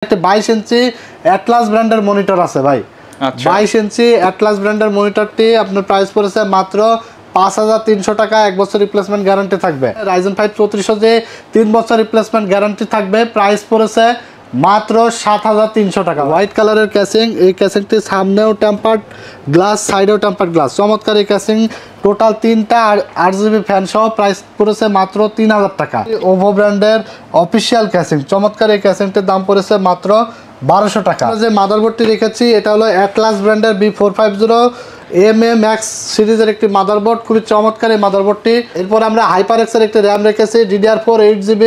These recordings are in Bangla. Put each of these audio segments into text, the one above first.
একটা 22 ইঞ্চি অ্যাটলাস ব্র্যান্ডের মনিটর আছে ভাই। আচ্ছা 22 ইঞ্চি অ্যাটলাস ব্র্যান্ডের মনিটরটি আপনার প্রাইস পড়েছে মাত্র 5300 টাকা, 1 বছর রিপ্লেসমেন্ট গ্যারান্টি থাকবে। Ryzen 5 3400 যে 3 বছর রিপ্লেসমেন্ট গ্যারান্টি থাকবে, প্রাইস পড়েছে মাত্র 7300 টাকা। হোয়াইট কালারের ক্যাসিং, এই ক্যাসিংটি সামনেও টেম্পার্ড গ্লাস, সাইডেও টেম্পার্ড গ্লাস, চমৎকার এই ক্যাসিং। টোটাল 3টা 8GB ফ্যান সহ প্রাইস পড়েছে মাত্র 3000 টাকা। ওভো ব্র্যান্ডের অফিসিয়াল ক্যাসিং, চমৎকার এই ক্যাসিংটির দাম পড়েছে মাত্র 1200 টাকা। যে মাদারবোর্ডটি রেখেছি এটা হলো অ্যাটলাস ব্র্যান্ডের B450 MA ম্যাক্স সিরিজের একটি মাদারবোর্ড, খুবই চমৎকার এই মাদারবোর্ডটি। এরপর আমরা HyperX এর একটি র্যাম রেখেছি, DDR4 8GB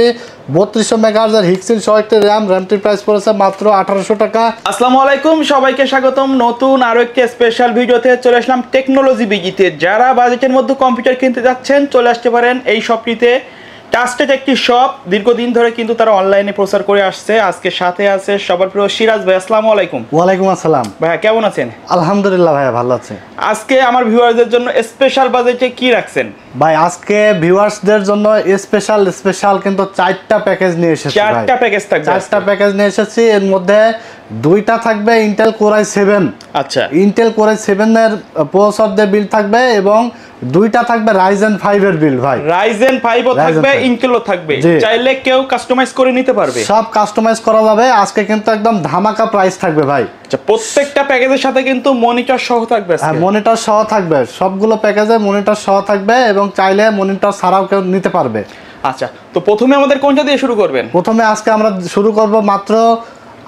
3200 MHz হিক্সিন সহ একটি র্যামটির প্রাইস পড়েছে মাত্র 1800 টাকা। আসসালামু আলাইকুম, সবাইকে স্বাগতম নতুন আরো একটি স্পেশাল ভিডিওতে। চলে আসলাম টেকনোলজি বিজিতে। যারা বাজেটের মধ্যে কম্পিউটার কিনতে যাচ্ছেন চলে আসতে পারেন এই শপটিতে। ট্রাস্টেড একটি শপ, দীর্ঘদিন ধরে কিন্তু তারা অনলাইনে প্রচার করে আসছে। আজকে সাথে আছে সবার প্রিয় সিরাজ ভাই। আসসালামু আলাইকুম। ওয়ালাইকুম আসসালাম ভাইয়া, কেমন আছেন? আলহামদুলিল্লাহ ভাইয়া, ভালো আছে। আজকে আমার ভিউয়ারদের জন্য স্পেশাল বাজেটে কি রাখছেন ভাই? আজকে ভিউয়ার্সদের জন্য স্পেশাল কিন্তু 4টা প্যাকেজ নিয়ে এসেছি। 4টা প্যাকেজ থাকবে। 4টা প্যাকেজ নিয়ে এসেছি। এর মধ্যে 2টা থাকবে ইন্টেল Core i7। আচ্ছা, ইন্টেল Core i7 এর প্রসেসর দিয়ে বিল্ড থাকবে এবং 2টা থাকবে Ryzen 5 এর বিল্ড ভাই। Ryzen 5 ও থাকবে, ইন্টেলও থাকবে। চাইলে কেউ কাস্টমাইজ করে নিতে পারবে। সব কাস্টমাইজ করা যাবে। আজকে কিন্তু একদম ধামাকা প্রাইস থাকবে ভাই। আচ্ছা, প্রত্যেকটা প্যাকেজের সাথে কিন্তু মনিটর সহ থাকবে। হ্যাঁ, মনিটর সহ থাকবে। সবগুলো প্যাকেজে মনিটর সহ থাকবে এবং চাইলে মনিটর ছাড়াও কেউ নিতে পারবে। আচ্ছা, তো প্রথমে আমাদের কোনটা দিয়ে শুরু করবেন? প্রথমে আজকে আমরা শুরু করব মাত্র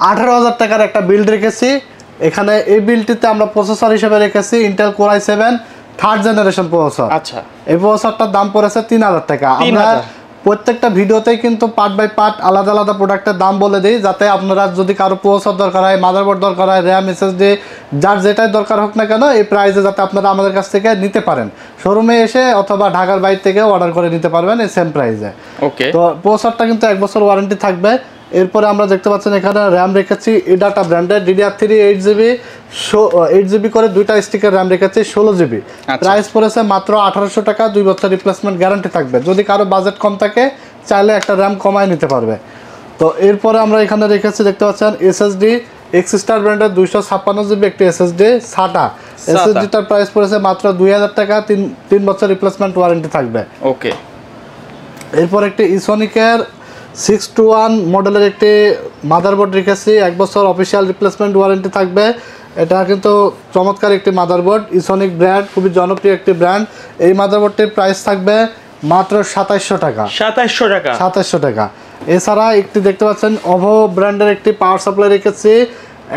18000 টাকার একটা বিল্ড রেখেছি। এখানে এই বিল্ডটিতে আমরা প্রসেসর হিসেবে রেখেছি Intel Core i7 third generation processor. আচ্ছা, এই প্রসেসরটার দাম পড়েছে 3000 টাকা। আমরা প্রত্যেকটা ভিডিওতেই কিন্তু পার্ট বাই পার্ট আলাদা আলাদা প্রোডাক্টের দাম বলে দিই, যাতে আপনারা যদি কারো প্রসেসর দরকার হয়, মাদারবোর্ড দরকার হয়, র্যাম, SSD, যার যেটাই দরকার হোক না কেন, এই প্রাইসে যাতে আপনারা আমাদের কাছ থেকে নিতে পারেন। শোরুমে এসে অথবা ঢাকার বাইরে থেকে অর্ডার করে নিতে পারবেন এই সেম প্রাইসে। ওকে, তো প্রসেসরটা কিন্তু 1 বছর ওয়ারেন্টি থাকবে। এরপরে আমরা দেখতে পাচ্ছেন এখানে র্যাম রেখেছি এডাটা ব্র্যান্ডের DDR3 8GB করে 2টা স্টিকের র্যাম রেখেছি 16GB। প্রাইস পড়েছে মাত্র 1800 টাকা। 2 বছর রিপ্লেসমেন্ট গ্যারান্টি থাকবে। যদি কারো বাজেট কম থাকে চাইলে একটা র্যাম কমায় নিতে পারবে। তো এরপরে আমরা এখানে রেখেছি দেখতে পাচ্ছেন SSD এক্সস্টার ব্র্যান্ডের 256GB একটি SSD SATA। SSDটার প্রাইস পড়েছে মাত্র 2000 টাকা। 3 বছর রিপ্লেসমেন্ট ওয়ারেন্টি থাকবে। ওকে, এরপর একটি ইসোনিকের 621 মডেলের একটি মাদারবোর্ড রেখেছি, 1 বছর অফিসিয়াল রিপ্লেসমেন্ট ওয়ারেন্টি থাকবে। এটা কিন্তু চমৎকার একটি মাদারবোর্ড, ইসোনিক ব্র্যান্ড, খুবই জনপ্রিয় একটি ব্র্যান্ড। এই মাদারবোর্ডটির প্রাইস থাকবে মাত্র 2700 টাকা। 2700 টাকা। এছাড়া একটি দেখতে পাচ্ছেন ওভো ব্র্যান্ডের একটি পাওয়ার সাপ্লাই রেখেছি,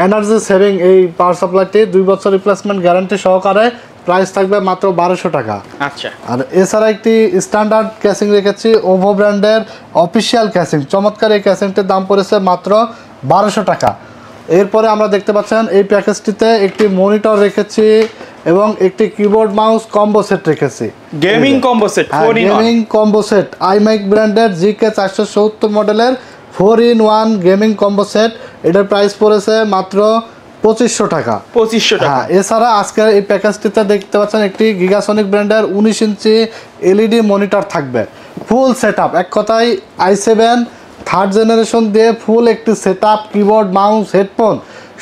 এনার্জি সেভিং। এই পাওয়ার সাপ্লাইটি 2 বছর রিপ্লেসমেন্ট গ্যারান্টি সহকারে, প্রাইস থাকবে মাত্র 1200 টাকা। আচ্ছা, আর এছাড়া একটি স্ট্যান্ডার্ড ক্যাসিং রেখেছি, ওভো ব্র্যান্ডের অফিসিয়াল ক্যাসিং, চমৎকার এই ক্যাসিংটির দাম পড়েছে মাত্র 1200 টাকা। এরপরে আমরা দেখতে পাচ্ছেন এই প্যাকেজটিতে একটি মনিটর রেখেছি এবং একটি কিবোর্ড মাউস কম্বো সেট রেখেছি, gaming combo set. Gaming combo set iMac ব্র্যান্ডের GK470 মডেলের 4-in-1 গেমিং কম্বো সেট। এটার প্রাইস পড়েছে মাত্র 2500 টাকা। 2500 টাকা। হ্যাঁ, এছাড়া আজকের এই প্যাকেজটিতে দেখতে পাচ্ছেন একটি গিগাসনিক ব্র্যান্ডের 19 ইঞ্চি LED মনিটর থাকবে, ফুল সেটআপ। এক কথায় i7 থার্ড জেনারেশন দিয়ে ফুল একটি সেটআপ, কিবোর্ড, মাউস, হেডফোন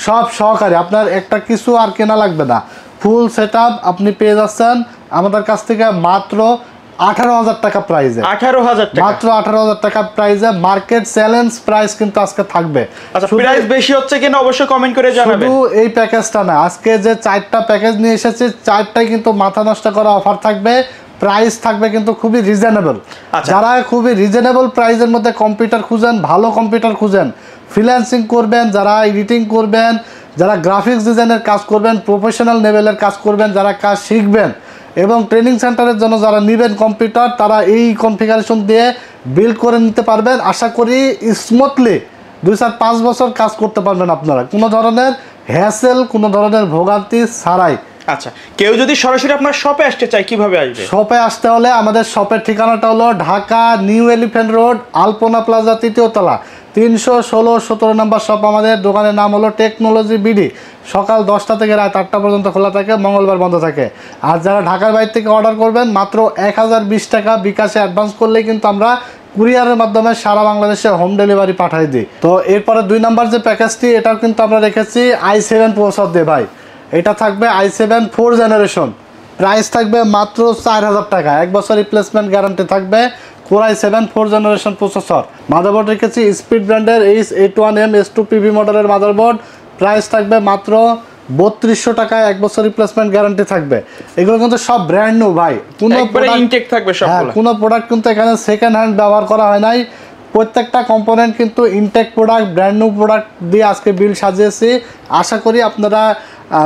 সব সহকারে। আপনার একটা কিছু আর কেনা লাগবে না, ফুল সেটআপ আপনি পেয়ে যাচ্ছেন আমাদের কাছ থেকে মাত্র 18000 টাকা প্রাইজে। 18000 টাকা, মাত্র 18000 টাকা প্রাইজে। মার্কেট চ্যালেঞ্জ প্রাইস কিন্তু আজকে থাকবে। আচ্ছা, প্রাইস বেশি হচ্ছে কিনা অবশ্যই কমেন্ট করে জানাবেন। শুধু এই প্যাকেজটা না, আজকে যে 4টা প্যাকেজ নিয়ে এসেছে 4টাই কিন্তু মাথা নষ্ট করা অফার থাকবে। প্রাইস থাকবে কিন্তু খুবই রিজনেবল। যারা খুবই রিজনেবল প্রাইসের মধ্যে কম্পিউটার খুঁজেন, ভালো কম্পিউটার খুঁজেন, ফ্রিল্যান্সিং করবেন, যারা এডিটিং করবেন, যারা গ্রাফিক্স ডিজাইনের কাজ করবেন, প্রফেশনাল লেভেলের কাজ করবেন, যারা কাজ শিখবেন এবং ট্রেনিং সেন্টারের জন্য যারা নেবেন কম্পিউটার, তারা এই কনফিগারেশন দিয়ে বিল্ড করে নিতে পারবেন। আশা করি স্মুথলি 2-5 বছর কাজ করতে পারবেন আপনারা, কোনো ধরনের হ্যাসেল, কোনো ধরনের ভোগান্তি ছাড়াই। আচ্ছা, কেউ যদি সরাসরি আপনার শপে আসতে চায় কিভাবে আসবে? শপে আসতে হলে আমাদের শপের ঠিকানাটা হলো ঢাকা নিউ এলিফ্যান্ট রোড, আলপনা প্লাজা, 3য় তলা, 316-17 নম্বর শপ। আমাদের দোকানের নাম হলো টেকনোলজি বিডি। সকাল 10টা থেকে রাত 8টা পর্যন্ত খোলা থাকে, মঙ্গলবার বন্ধ থাকে। আর যারা ঢাকার বাইরে থেকে অর্ডার করবেন মাত্র 1020 টাকা বিকাশে অ্যাডভান্স করলেই কিন্তু আমরা কুরিয়ারের মাধ্যমে সারা বাংলাদেশে হোম ডেলিভারি পাঠিয়ে দিই। তো এরপরে 2 নাম্বার যে প্যাকেজটি, এটাও কিন্তু আমরা রেখেছি i7 প্রসেসর দিয়ে ভাই। এটা থাকবে i7 4th জেনারেশন, প্রাইস থাকবে মাত্র 4000 টাকা, 1 বছর রিপ্লেসমেন্ট গ্যারান্টি থাকবে। Core i7 4th generation processor. Motherboard রেখেছি স্পিড ব্র্যান্ডের H81M S2PV মডেলের মাদারবোর্ড, প্রাইস থাকবে মাত্র 3200 টাকায়, 1 বছর রিপ্লেসমেন্ট গ্যারান্টি থাকবে। এগুলো কিন্তু সব ব্র্যান্ড নিউ ভাই, কোনো ইনটেক থাকবে সবগুলো। কোনো প্রোডাক্ট কিন্তু এখানে সেকেন্ড হ্যান্ড ব্যবহার করা হয় নাই, প্রত্যেকটা কম্পোনেন্ট কিন্তু intact product, brand new product দিয়ে আজকে বিল সাজিয়েছি। আশা করি আপনারা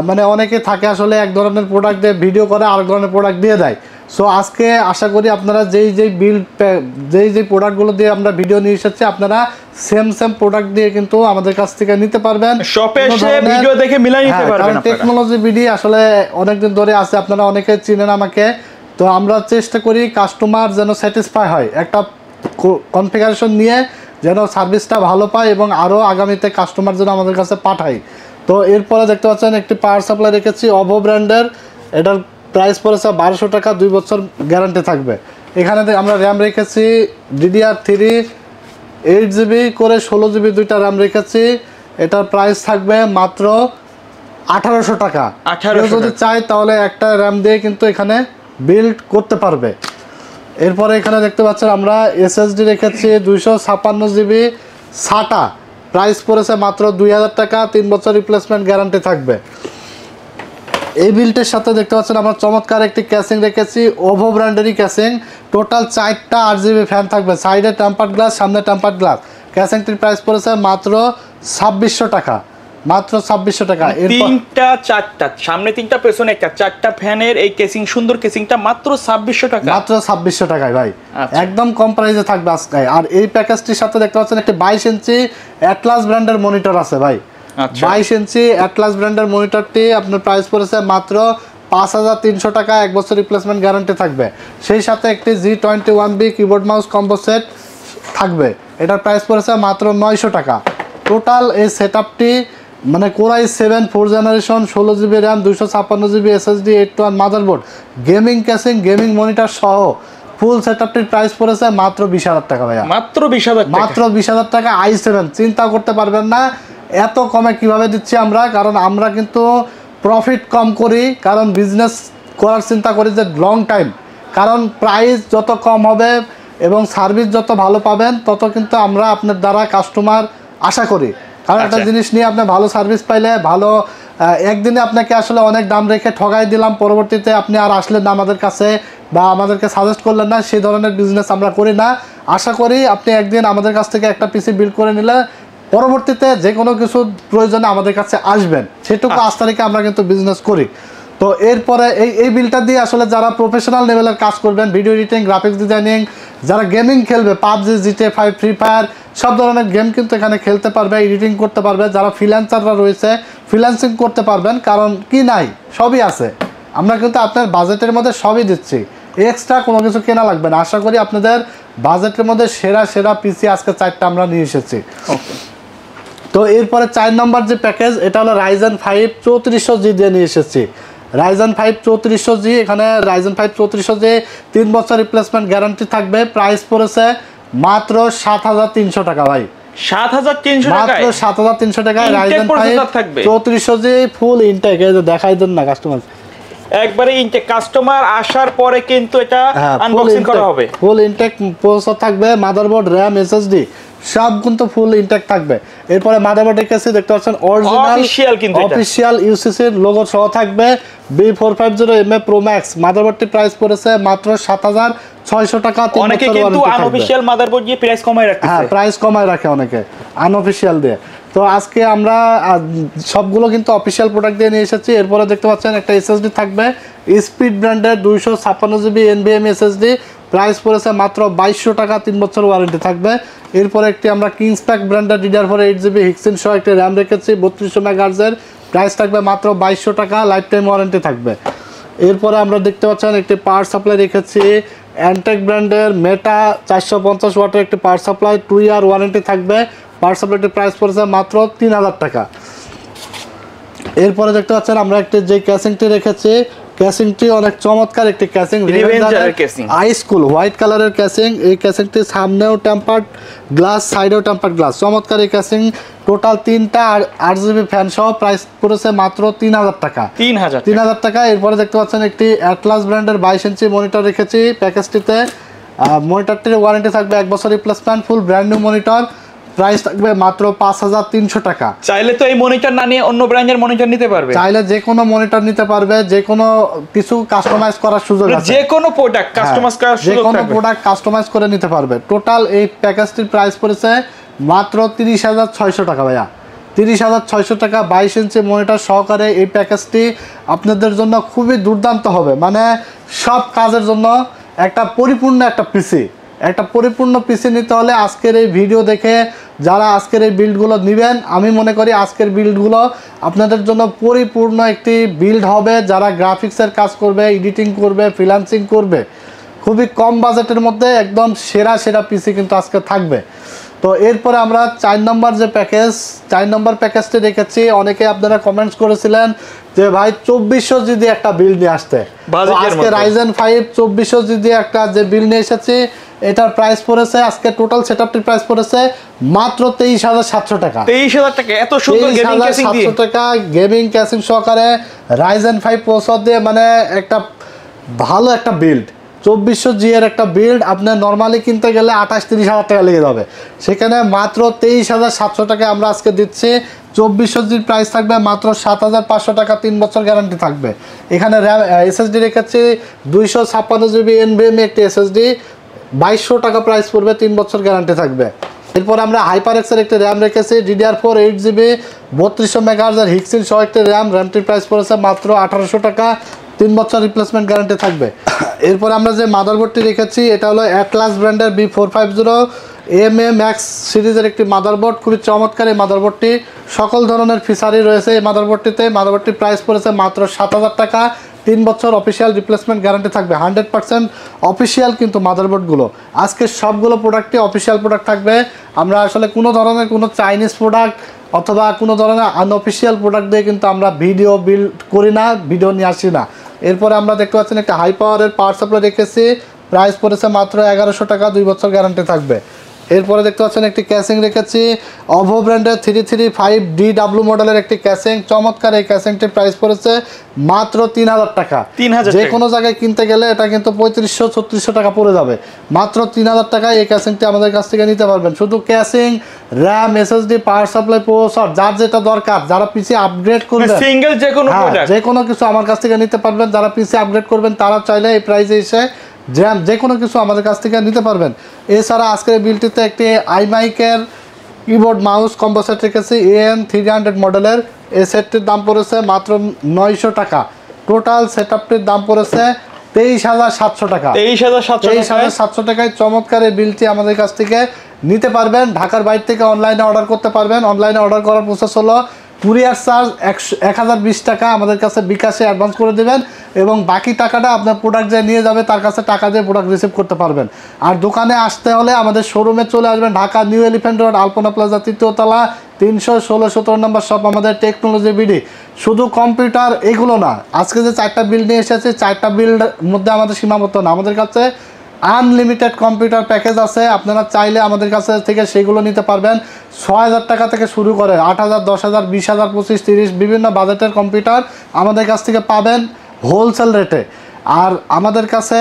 মানে অনেকে থাকে আসলে এক ধরনের প্রোডাক্ট দিয়ে ভিডিও করে আরেক ধরনের প্রোডাক্ট দিয়ে দেয়। সো আজকে আশা করি আপনারা যেই প্রোডাক্টগুলো দিয়ে আমরা ভিডিও নিয়ে এসেছি, আপনারা সেম প্রোডাক্ট দিয়ে কিন্তু আমাদের কাছ থেকে নিতে পারবেন, শপে এসে ভিডিও দেখে মিলাই নিতে পারবেন। কারণ টেকনোলজি বিডি আসলে অনেকদিন ধরে আছে, আপনারা অনেকে চিনেন আমাকে। তো আমরা চেষ্টা করি কাস্টমার যেন স্যাটিসফাই হয়, একটা কনফিগারেশন নিয়ে যেন সার্ভিসটা ভালো পায় এবং আরও আগামীতে কাস্টমার যেন আমাদের কাছে পাঠায়। তো এরপরে দেখতে পাচ্ছেন একটি পাওয়ার সাপ্লাই রেখেছি OVO ব্র্যান্ডের, এটার প্রাইস পড়েছে 1200 টাকা, 2 বছর গ্যারান্টি থাকবে। এখানে আমরা র্যাম রেখেছি DDR3 8GB করে 16GB দুইটা র্যাম রেখেছি। এটার প্রাইস থাকবে মাত্র 1800 টাকা। কেউ যদি চায় তাহলে একটা র্যাম দিয়ে কিন্তু এখানে বিল্ড করতে পারবে। এরপরে এখানে দেখতে পাচ্ছেন আমরা SSD রেখেছি 256GB SATA, প্রাইস পড়েছে মাত্র 2000 টাকা, 3 বছর রিপ্লেসমেন্ট গ্যারান্টি থাকবে। এই বিল্টের সাথে দেখতে পাচ্ছেন আমরা চমৎকার একটি ক্যাসিং রেখেছি, OVO ব্র্যান্ডেরই ক্যাসিং। টোটাল 4টা RGB ফ্যান থাকবে, সাইডে টেম্পার্ড গ্লাস, সামনে টেম্পার্ড গ্লাস। ক্যাসিংটির প্রাইস পড়েছে মাত্র 2600 টাকা, মাত্র 2600 টাকা। তিনটা চারটা, সামনে তিনটা পেছনে একটা, 4টা ফ্যানের এই কেসিং, সুন্দর কেসিংটা মাত্র 2600 টাকা, মাত্র 2600 টাকায় ভাই, একদম কম প্রাইসে থাকবে আজকে। আর এই প্যাকেজটির সাথে দেখতে পাচ্ছেন একটি 22 ইঞ্চি অ্যাটলাস ব্র্যান্ডের মনিটর আছে ভাই। 22 ইঞ্চি অ্যাটলাস ব্র্যান্ডের মনিটরটি আপনার প্রাইস পড়েছে মাত্র 5300 টাকা, 1 বছর রিপ্লেসমেন্ট গ্যারান্টি থাকবে। সেই সাথে একটি G21B keyboard mouse combo set থাকবে, এটার প্রাইস পড়েছে মাত্র 900 টাকা। টোটাল এই সেটআপটি মানে Core i7 4th generation, 16GB RAM, 256GB SSD, 8-1 motherboard, gaming casing, gaming monitor সহ ফুল সেটআপটির প্রাইস পড়েছে মাত্র 20000 টাকা ভাইয়া, মাত্র 20000 টাকা, মাত্র 20000 টাকা। i7 চিন্তা করতে পারবেন না এত কমে কিভাবে দিচ্ছি আমরা, কারণ আমরা কিন্তু প্রফিট কম করি, কারণ বিজনেস করার চিন্তা করি যে লং টাইম, কারণ প্রাইস যত কম হবে এবং সার্ভিস যত ভালো পাবেন তত কিন্তু আমরা আপনার দ্বারা কাস্টমার আশা করি। কারণ একটা জিনিস নিয়ে আপনি ভালো সার্ভিস পাইলে, ভালো একদিনে আপনাকে আসলে অনেক দাম রেখে ঠগাই দিলাম, পরবর্তীতে আপনি আর আসলেন না আমাদের কাছে বা আমাদেরকে সাজেস্ট করলেন না, সেই ধরনের বিজনেস আমরা করি না। আশা করি আপনি একদিন আমাদের কাছ থেকে একটা পিসি বিল্ড করে নিলে পরবর্তীতে যে কোনো কিছু প্রয়োজনে আমাদের কাছে আসবেন, সেটুকু আস্থা রেখে আমরা কিন্তু বিজনেস করি। তো এরপরে এই বিলটা দিয়ে আসলে যারা প্রফেশনাল লেভেলের কাজ করবেন, ভিডিও এডিটিং, গ্রাফিক্স ডিজাইনিং, যারা গেমিং খেলবে, PUBG, GTA 5, ফ্রি ফায়ার, সব ধরনের গেম কিন্তু এখানে খেলতে পারবে, এডিটিং করতে পারবে। যারা ফ্রিল্যান্সাররা রয়েছে ফ্রিল্যান্সিং করতে পারবেন, কারণ কি নাই, সবই আছে। আমরা কিন্তু আপনার বাজেটের মধ্যে সবই দিচ্ছি, এক্সট্রা কোনো কিছু কেনা লাগবে না। আশা করি আপনাদের বাজেটের মধ্যে সেরা পিসি আজকে 4টা আমরা নিয়ে এসেছি। তো এরপরে 4 নম্বর যে প্যাকেজ, এটা হলো Ryzen 5 3400G দিয়ে নিয়ে এসেছি। Ryzen 5 3400G, এখানে Ryzen 5 3400G 3 বছর রিপ্লেসমেন্ট গ্যারান্টি থাকবে। প্রাইস পড়েছে মাত্র 7300 টাকা ভাই, 7300 টাকা, মাত্র 7300 টাকায় Ryzen 5 3400G ফুল ইনটেক। এই যে দেখাই দেন না কাস্টমার, একবারে ইনটেক, কাস্টমার আসার পরে কিন্তু এটা আনবক্সিং করা হবে। ফুল ইনটেক প্রসেসর থাকবে, মাদারবোর্ড, র্যাম, SSD সব কিন্তু ফুল ইনটেক থাকবে। এরপরে মাদারবোর্ডের কাছে দেখতে পাচ্ছেন অফিশিয়াল ইউসিসি এর লোগো সহ থাকবে। B450MA Pro Max মাদারবোর্ডটি প্রাইস পড়েছে মাত্র 7600 টাকা। অনেকে কিন্তু আনঅফিশিয়াল মাদারবোর্ড দিয়ে প্রাইস কমায় রাখে, হ্যাঁ প্রাইস কমায় রাখে অনেকে আনঅফিশিয়াল দিয়ে। তো আজকে আমরা সবগুলো কিন্তু অফিশিয়াল প্রোডাক্ট দিয়ে নিয়ে এসেছি। এরপরে দেখতে পাচ্ছেন একটা SSD থাকবে, স্পিড ব্র্যান্ডের 256GB NVMe SSD, প্রাইস পড়েছে মাত্র 2200 টাকা, 3 বছর ওয়ারেন্টি থাকবে। এরপরে একটি আমরা কিংসপ্যাক ব্র্যান্ডের DDR4 8GB হিক্সিন সহ একটি র্যাম রেখেছি 3200 মেগাহার্জের, প্রাইস থাকবে মাত্র 2200 টাকা, লাইফ টাইম ওয়ারেন্টি থাকবে। এরপরে আমরা দেখতে পাচ্ছেন একটি পাওয়ার সাপ্লাই রেখেছি অ্যান্টেক ব্র্যান্ডের মেটা 450 ওয়াটের একটি পাওয়ার সাপ্লাই, 2 ইয়ার ওয়ারেন্টি থাকবে। পাওয়ার সাপ্লাইটির প্রাইস পড়েছে মাত্র 3000 টাকা। এরপরে দেখতে পাচ্ছেন আমরা একটি যে ক্যাসিংটি রেখেছি, ক্যাসিংটি অনেক চমৎকার একটি ক্যাসিং, রিভেঞ্জারের ক্যাসিং, আইস কুল হোয়াইট কালারের ক্যাসিং। এই ক্যাসিংটি সামনেও টেম্পার্ড গ্লাস, সাইডেও টেম্পার্ড গ্লাস, চমৎকার এই ক্যাসিং। টোটাল 3টা 8GB ফ্যান সহ প্রাইস পড়েছে মাত্র 3000 টাকা। 3000 টাকা। এরপরে দেখতে পাচ্ছেন একটি অ্যাটলাস ব্র্যান্ডের 22 ইঞ্চি মনিটর রেখেছি প্যাকেজটিতে। মনিটরটির ওয়ারেন্টি থাকবে 1 বছর রিপ্লেসমেন্ট, ফুল ব্র্যান্ড নিউ মনিটর। প্রাইস থাকবে মাত্র 5300 টাকা। চাইলে তো এই মনিটর না নিয়ে অন্য ব্র্যান্ডের মনিটর নিতে পারবে, চাইলে যে কোনো মনিটর নিতে পারবে, যে কোনো কিছু কাস্টমাইজ করার সুযোগ আছে, যে কোনো প্রোডাক্ট কাস্টমাইজ করার সুযোগ থাকবে, যে কোনো প্রোডাক্ট কাস্টমাইজ করে নিতে পারবে। টোটাল এই প্যাকেজটির প্রাইস পড়েছে মাত্র 30600 টাকা ভাইয়া। 30600 টাকা 22 ইঞ্চি মনিটর সহকারে এই প্যাকেজটি আপনাদের জন্য খুবই দুর্দান্ত হবে। মানে সব কাজের জন্য একটা পরিপূর্ণ একটা পরিপূর্ণ পিসি নিতে হলে আজকের এই ভিডিও দেখে যারা আজকের এই বিল্ডগুলো নেবেন, আমি মনে করি আজকের বিল্ডগুলো আপনাদের জন্য পরিপূর্ণ একটি বিল্ড হবে। যারা গ্রাফিক্সের কাজ করবে, এডিটিং করবে, ফ্রিল্যান্সিং করবে, খুবই কম বাজেটের মধ্যে একদম সেরা পিসি কিন্তু আজকে থাকবে। তো এরপরে আমরা 4 নম্বর যে প্যাকেজ, 4 নম্বর প্যাকেজটি রেখেছি। অনেকে আপনারা কমেন্টস করেছিলেন যে ভাই 2400 জিবি একটা বিল্ড নিয়ে আসতে। আজকে রাইজেন 5 2400 জিবি একটা যে বিল্ড নিয়ে এসেছি, এটার প্রাইস পড়েছে আজকে টোটাল সেটআপটির প্রাইস পড়েছে মাত্র 23700 টাকা। 23000 টাকা এত সুন্দর গেমিং ক্যাসিং দিয়ে, 700 টাকা গেমিং ক্যাসিং সহকারে রাইজেন 5 প্রসেসর দিয়ে, মানে একটা ভালো একটা বিল্ড। 2400 জি এর একটা বিল্ড আপনার নরমালি কিনতে গেলে 28-30 হাজার টাকা লেগে যাবে, সেখানে মাত্র 23700 টাকায় আমরা আজকে দিচ্ছি। 2400 জির প্রাইস থাকবে মাত্র 7500 টাকা, 3 বছর গ্যারান্টি থাকবে। এখানে র্যাম এসএসডি রেখেছি 256 জিবি এনভিএমই একটি এসএসডি, 2200 টাকা প্রাইস পড়বে, 3 বছর গ্যারান্টি থাকবে। এরপর আমরা হাইপারএক্সের একটি র্যাম রেখেছি DDR4 8GB 3200 মেগাহার্জ হিক্সিন সহ একটি র্যামটির প্রাইস পড়েছে মাত্র 1800 টাকা, 3 বছর রিপ্লেসমেন্ট গ্যারান্টি থাকবে। এরপর আমরা যে মাদারবোর্ডটি রেখেছি এটা হলো অ্যাটলাস ব্র্যান্ডের B450 AMA ম্যাক্স সিরিজের একটি মাদারবোর্ড, খুবই চমৎকার এই মাদারবোর্ডটি। সকল ধরনের ফিচারই রয়েছে এই মাদারবোর্ডটিতে। মাদারবোর্ডটির প্রাইস পড়েছে মাত্র 7000 টাকা, 3 বছর অফিসিয়াল রিপ্লেসমেন্ট গ্যারান্টি থাকবে। 100% অফিসিয়াল কিন্তু মাদারবোর্ডগুলো, আজকে সবগুলো প্রোডাক্টই অফিসিয়াল প্রোডাক্ট থাকবে। আমরা আসলে কোনো ধরনের কোনো চাইনিজ প্রোডাক্ট অথবা কোনো ধরনের আনঅফিসিয়াল প্রোডাক্ট দিয়ে কিন্তু আমরা ভিডিও বিল্ড করি না, ভিডিও নিয়ে আসি না। এরপরে আমরা দেখতে পাচ্ছেন একটা হাই পাওয়ারের পাওয়ার সাপ্লাই রেখেছি, প্রাইস পড়েছে মাত্র 1100 টাকা, 2 বছর গ্যারান্টি থাকবে। এরপরে দেখতে পাচ্ছেন একটি ক্যাসিং রেখেছি অভো ব্র্যান্ডের 335DW মডেলের একটি ক্যাসিং, চমৎকার এই ক্যাসিংটির প্রাইস পড়েছে মাত্র 3000 টাকা। যে কোনো জায়গায় কিনতে গেলে এটা কিন্তু 3500-3600 টাকা পড়ে যাবে, মাত্র 3000 টাকায় এই ক্যাসিংটি আমাদের কাছ থেকে নিতে পারবেন। শুধু casing, RAM, SSD, power supply, processor, যার যেটা দরকার, যারা পিসি আপগ্রেড করবেন সিঙ্গেল যে কোনো কিছু আমার কাছ থেকে নিতে পারবেন। যারা পিসি আপগ্রেড করবেন তারা চাইলে এই প্রাইসে এসে যে কোনো কিছু আমাদের কাছ থেকে নিতে পারবেন। এছাড়া আজকের বিলটিতে একটি আইমাইকের কিবোর্ড মাউস কম্বো সেট রেখেছি AN300 মডেলের। এই সেটটির দাম পড়েছে মাত্র 900 টাকা। টোটাল সেটআপটির দাম পড়েছে 23700 টাকা। 23700 টাকায় চমৎকার এই বিলটি আমাদের কাছ থেকে নিতে পারবেন। ঢাকার বাইরে থেকে অনলাইনে অর্ডার করতে পারবেন। অনলাইনে অর্ডার করার প্রসেস হলো কুরিয়ার চার্জ 1020 টাকা আমাদের কাছে বিকাশে অ্যাডভান্স করে দেবেন এবং বাকি টাকাটা আপনার প্রোডাক্ট যে নিয়ে যাবে তার কাছে টাকা দিয়ে প্রোডাক্ট রিসিভ করতে পারবেন। আর দোকানে আসতে হলে আমাদের শোরুমে চলে আসবেন, ঢাকা নিউ এলিফ্যান্ট রোড, আলপনা প্লাজা, 3য় তলা, 316-17 নম্বর শপ, আমাদের টেকনোলজি বিডি। শুধু কম্পিউটার এগুলো না, আজকে যে 4টা বিল নিয়ে এসেছে 4টা বিলের মধ্যে আমাদের সীমাবদ্ধ না, আমাদের কাছে আনলিমিটেড কম্পিউটার প্যাকেজ আছে। আপনারা চাইলে আমাদের কাছে থেকে সেগুলো নিতে পারবেন। 6000 টাকা থেকে শুরু করে 8000, 10000, 20000, 25, 30 বিভিন্ন বাজেটের কম্পিউটার আমাদের কাছ থেকে পাবেন হোলসেল রেটে। আর আমাদের কাছে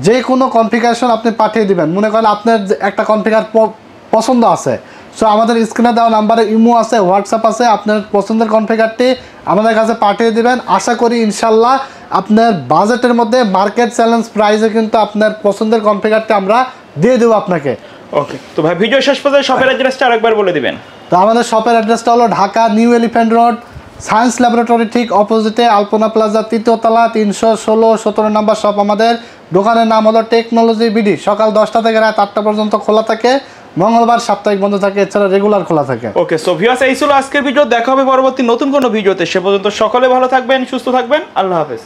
যে কোনো কনফিগারেশন আপনি পাঠিয়ে দিবেন। মনে করেন আপনার একটা কনফিগার পছন্দ আছে, সো আমাদের স্ক্রিনে দেওয়া নাম্বারে ইমো আছে, হোয়াটসঅ্যাপ আছে, আপনার পছন্দের কনফিগারটি আমাদের কাছে পাঠিয়ে দিবেন। আশা করি ইনশাল্লাহ আপনার বাজেটের মধ্যে মার্কেট চ্যালেঞ্জ প্রাইসে কিন্তু আপনার পছন্দের কনফিগারটি আমরা দিয়ে দেবো আপনাকে। ওকে, তো ভাই ভিডিও শেষ পর্যন্ত শপের অ্যাড্রেসটা আরেকবার বলে দিবেন। তো আমাদের শপের অ্যাড্রেসটা হলো Dhaka new elephant road, science laboratory ঠিক অপোজিটে, আলপনা প্লাজা, 3য় তলা, 316-17 নম্বর শপ। আমাদের দোকানের নাম হলো টেকনোলজি বিডি। সকাল 10টা থেকে রাত 8টা পর্যন্ত খোলা থাকে, মঙ্গলবার সাপ্তাহিক বন্ধ থাকে, এছাড়া রেগুলার খোলা থাকে। ওকে, সো ভিউয়ার্স এই ছিল আজকের ভিডিও। দেখা হবে পরবর্তী নতুন কোনো ভিডিওতে। সে পর্যন্ত সকলে ভালো থাকবেন, সুস্থ থাকবেন। আল্লাহ হাফেজ।